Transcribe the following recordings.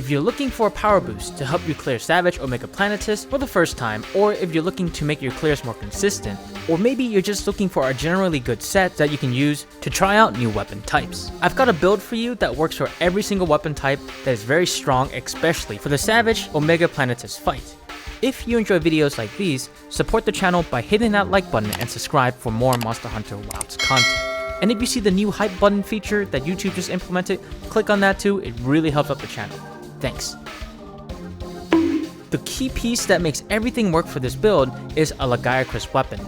If you're looking for a power boost to help you clear Savage Omega Planetus for the first time, or if you're looking to make your clears more consistent, or maybe you're just looking for a generally good set that you can use to try out new weapon types, I've got a build for you that works for every single weapon type that is very strong, especially for the Savage Omega Planetus fight. If you enjoy videos like these, support the channel by hitting that like button and subscribe for more Monster Hunter Wilds content. And if you see the new hype button feature that YouTube just implemented, click on that too, it really helps out the channel. Thanks. The key piece that makes everything work for this build is a Lagiacrus weapon.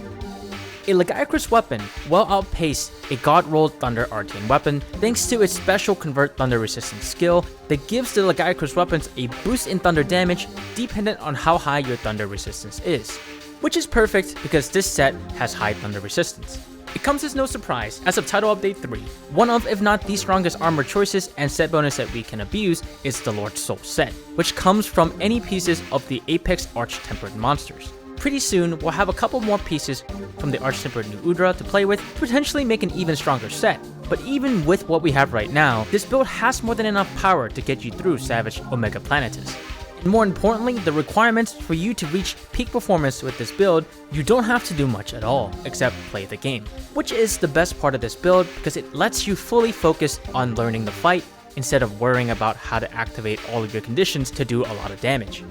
A Lagiacrus weapon will outpace a God Rolled Thunder Arcane weapon thanks to its special Convert Thunder Resistance skill that gives the Lagiacrus weapons a boost in thunder damage dependent on how high your thunder resistance is, which is perfect because this set has high thunder resistance. It comes as no surprise, as of Title Update 3, one of if not the strongest armor choices and set bonus that we can abuse is the Lord Soul set, which comes from any pieces of the Apex Arch-Tempered monsters. Pretty soon, we'll have a couple more pieces from the Arch-Tempered Nu Udra to play with to potentially make an even stronger set. But even with what we have right now, this build has more than enough power to get you through Savage Omega Planetus. And more importantly, the requirements for you to reach peak performance with this build, you don't have to do much at all, except play the game. Which is the best part of this build because it lets you fully focus on learning the fight instead of worrying about how to activate all of your conditions to do a lot of damage.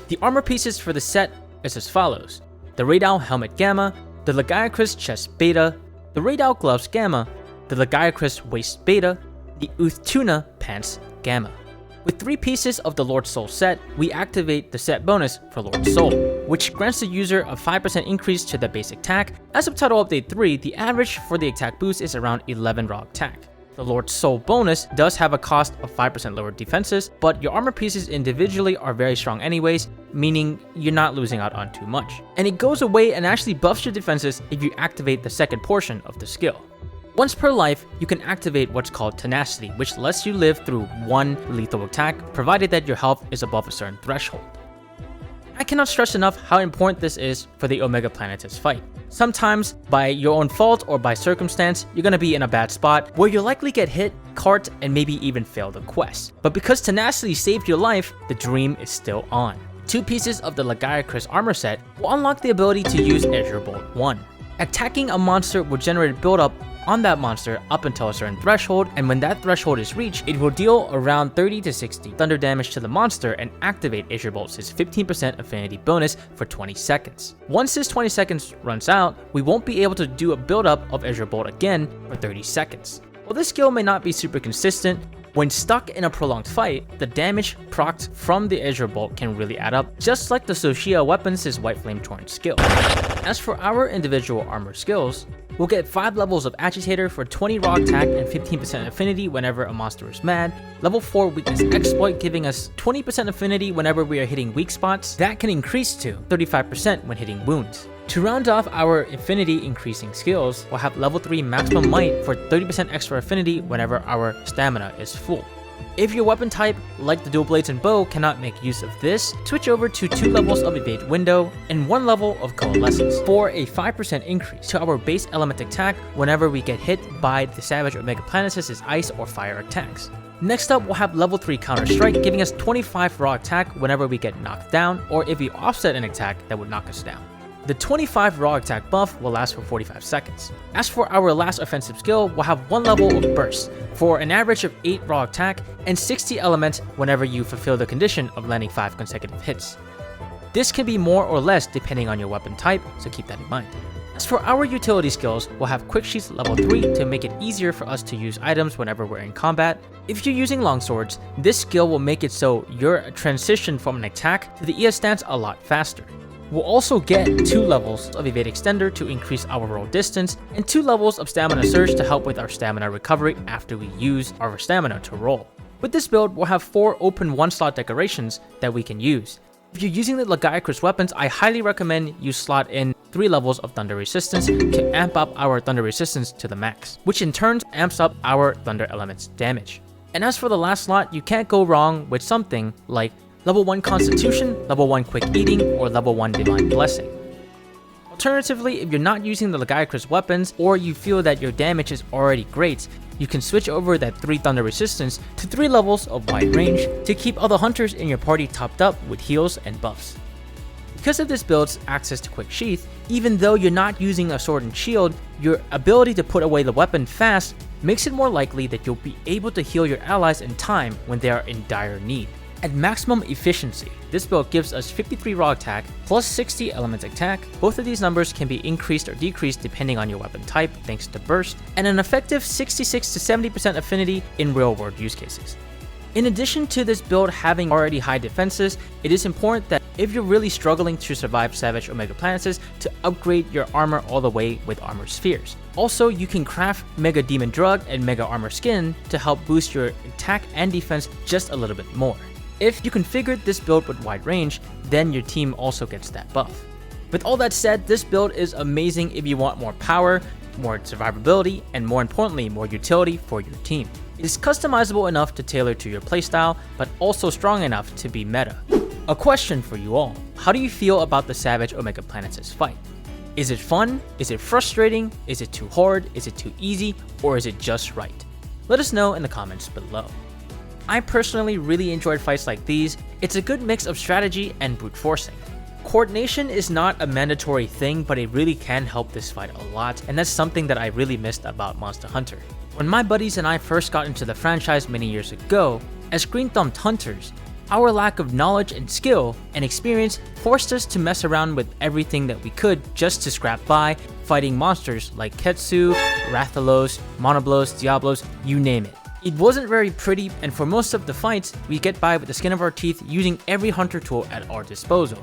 The armor pieces for the set is as follows: the Radal Helmet Gamma, the Lagiacrus Chest Beta, the Radal Gloves Gamma, the Lagiacrus Waist Beta, the Uthuna Pants Gamma. With 3 pieces of the Lord Soul set, we activate the set bonus for Lord Soul, which grants the user a 5% increase to the basic attack. As of Title Update 3, the average for the attack boost is around 11 raw attack. The Lord Soul bonus does have a cost of 5% lower defenses, but your armor pieces individually are very strong anyways, meaning you're not losing out on too much. And it goes away and actually buffs your defenses if you activate the second portion of the skill. Once per life, you can activate what's called Tenacity, which lets you live through 1 lethal attack, provided that your health is above a certain threshold. I cannot stress enough how important this is for the Omega Planetus fight. Sometimes, by your own fault or by circumstance, you're gonna be in a bad spot where you'll likely get hit, cart, and maybe even fail the quest. But because Tenacity saved your life, the dream is still on. 2 pieces of the Lagiacrus armor set will unlock the ability to use Azure Bolt 1. Attacking a monster will generate a buildup on that monster up until a certain threshold, and when that threshold is reached, it will deal around 30 to 60 thunder damage to the monster and activate Azure Bolt's 15% affinity bonus for 20 seconds. Once this 20 seconds runs out, we won't be able to do a buildup of Azure Bolt again for 30 seconds. While this skill may not be super consistent, when stuck in a prolonged fight, the damage procced from the Azure Bolt can really add up, just like the Soshia Weapons' White Flame Torrent skill. As for our individual armor skills, we'll get 5 levels of Agitator for 20 raw attack and 15% affinity whenever a monster is mad, level 4 Weakness Exploit giving us 20% affinity whenever we are hitting weak spots, that can increase to 35% when hitting wounds. To round off our affinity increasing skills, we'll have level 3 Maximum Might for 30% extra affinity whenever our stamina is full. If your weapon type, like the dual blades and bow, cannot make use of this, switch over to 2 levels of Evade Window and 1 level of Coalescence for a 5% increase to our base element attack whenever we get hit by the Savage Omega Planetus' ice or fire attacks. Next up, we'll have level 3 Counter Strike, giving us 25 raw attack whenever we get knocked down, or if we offset an attack that would knock us down. The 25 raw attack buff will last for 45 seconds. As for our last offensive skill, we'll have 1 level of Burst for an average of 8 raw attack and 60 element whenever you fulfill the condition of landing 5 consecutive hits. This can be more or less depending on your weapon type, so keep that in mind. As for our utility skills, we'll have Quick Sheath level 3 to make it easier for us to use items whenever we're in combat. If you're using longswords, this skill will make it so your transition from an attack to the ES stance a lot faster. We'll also get 2 levels of Evade Extender to increase our roll distance, and 2 levels of Stamina Surge to help with our stamina recovery after we use our stamina to roll. With this build, we'll have 4 open 1-slot decorations that we can use. If you're using the Lagiacrus weapons, I highly recommend you slot in 3 levels of Thunder Resistance to amp up our Thunder Resistance to the max, which in turn amps up our Thunder Element's damage. And as for the last slot, you can't go wrong with something like level 1 Constitution, level 1 Quick Eating, or level 1 Divine Blessing. Alternatively, if you're not using the Lagiacrus weapons, or you feel that your damage is already great, you can switch over that 3 thunder resistance to 3 levels of wide range to keep all the hunters in your party topped up with heals and buffs. Because of this build's access to quick sheath, even though you're not using a sword and shield, your ability to put away the weapon fast makes it more likely that you'll be able to heal your allies in time when they are in dire need. At maximum efficiency, this build gives us 53 raw attack plus 60 element attack. Both of these numbers can be increased or decreased depending on your weapon type thanks to burst, and an effective 66 to 70% affinity in real world use cases. In addition to this build having already high defenses, it is important that if you're really struggling to survive Savage Omega Planetes, to upgrade your armor all the way with armor spheres. Also, you can craft Mega Demon Drug and Mega Armor Skin to help boost your attack and defense just a little bit more. If you configured this build with wide range, then your team also gets that buff. With all that said, this build is amazing if you want more power, more survivability, and more importantly, more utility for your team. It is customizable enough to tailor to your playstyle, but also strong enough to be meta. A question for you all: how do you feel about the Savage Omega Planetes fight? Is it fun? Is it frustrating? Is it too hard? Is it too easy? Or is it just right? Let us know in the comments below. I personally really enjoyed fights like these. It's a good mix of strategy and brute forcing. Coordination is not a mandatory thing, but it really can help this fight a lot, and that's something that I really missed about Monster Hunter. When my buddies and I first got into the franchise many years ago, as green-thumbed hunters, our lack of knowledge and skill and experience forced us to mess around with everything that we could just to scrap by, fighting monsters like Ketsu, Rathalos, Monoblos, Diablos, you name it. It wasn't very pretty, and for most of the fights, we get by with the skin of our teeth using every hunter tool at our disposal.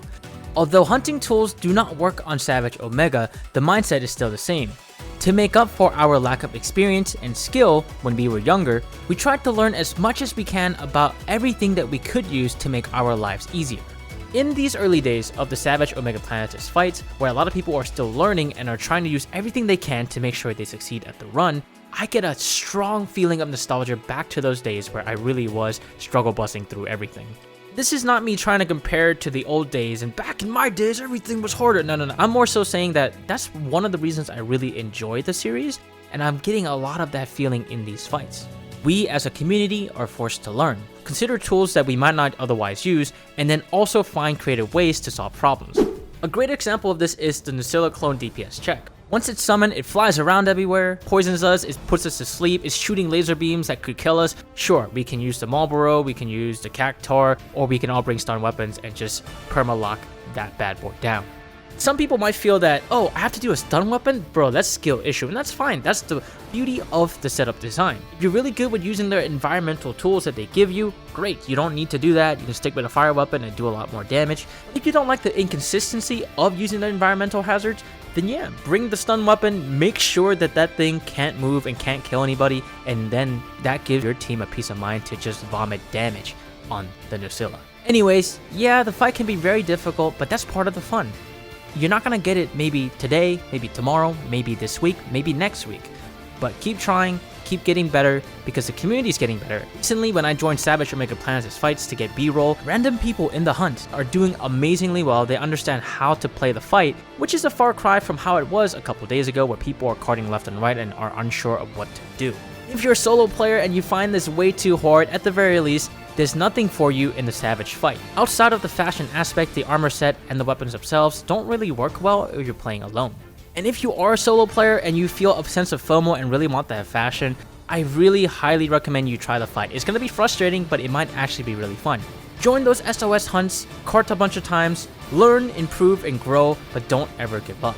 Although hunting tools do not work on Savage Omega, the mindset is still the same. To make up for our lack of experience and skill when we were younger, we tried to learn as much as we can about everything that we could use to make our lives easier. In these early days of the Savage Omega Planetes fights, where a lot of people are still learning and are trying to use everything they can to make sure they succeed at the run, I get a strong feeling of nostalgia back to those days where I really was struggle busting through everything. This is not me trying to compare to the old days and back in my days everything was harder. No. I'm more so saying that that's one of the reasons I really enjoy the series, and I'm getting a lot of that feeling in these fights. We as a community are forced to learn, consider tools that we might not otherwise use, and then also find creative ways to solve problems. A great example of this is the Nucilla clone DPS check. Once it's summoned, it flies around everywhere, poisons us, it puts us to sleep, it's shooting laser beams that could kill us. Sure, we can use the Marlboro, we can use the Cactar, or we can all bring stun weapons and just perma-lock that bad boy down. Some people might feel that, oh, I have to do a stun weapon? Bro, that's skill issue, and that's fine. That's the beauty of the setup design. If you're really good with using their environmental tools that they give you, great. You don't need to do that. You can stick with a fire weapon and do a lot more damage. If you don't like the inconsistency of using the environmental hazards, then yeah, bring the stun weapon, make sure that that thing can't move and can't kill anybody, and then that gives your team a peace of mind to just vomit damage on the Nucilla. Anyways, yeah, the fight can be very difficult, but that's part of the fun. You're not gonna get it maybe today, maybe tomorrow, maybe this week, maybe next week, but keep trying, keep getting better, because the community is getting better. Recently, when I joined Savage Omega Planetes fights to get B-roll, random people in the hunt are doing amazingly well. They understand how to play the fight, which is a far cry from how it was a couple days ago where people are carting left and right and are unsure of what to do. If you're a solo player and you find this way too hard, at the very least, there's nothing for you in the Savage fight. Outside of the fashion aspect, the armor set and the weapons themselves don't really work well if you're playing alone. And if you are a solo player and you feel a sense of FOMO and really want that fashion, I really highly recommend you try the fight. It's going to be frustrating, but it might actually be really fun. Join those SOS hunts, cart a bunch of times, learn, improve, and grow, but don't ever give up.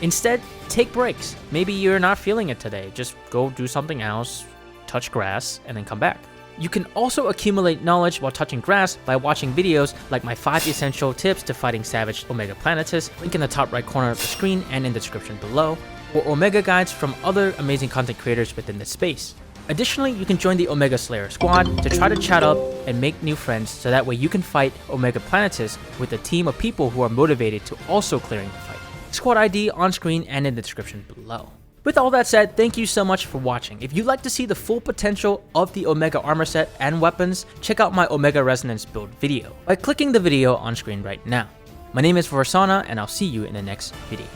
Instead, take breaks. Maybe you're not feeling it today. Just go do something else, touch grass, and then come back. You can also accumulate knowledge while touching grass by watching videos like my 5 essential tips to fighting Savage Omega Planetes, link in the top right corner of the screen and in the description below, or Omega guides from other amazing content creators within this space. Additionally, you can join the Omega Slayer squad to try to chat up and make new friends so that way you can fight Omega Planetes with a team of people who are motivated to also clearing the fight. Squad ID on screen and in the description below. With all that said, thank you so much for watching. If you'd like to see the full potential of the Omega armor set and weapons, check out my Omega Resonance build video by clicking the video on screen right now. My name is Varsana, and I'll see you in the next video.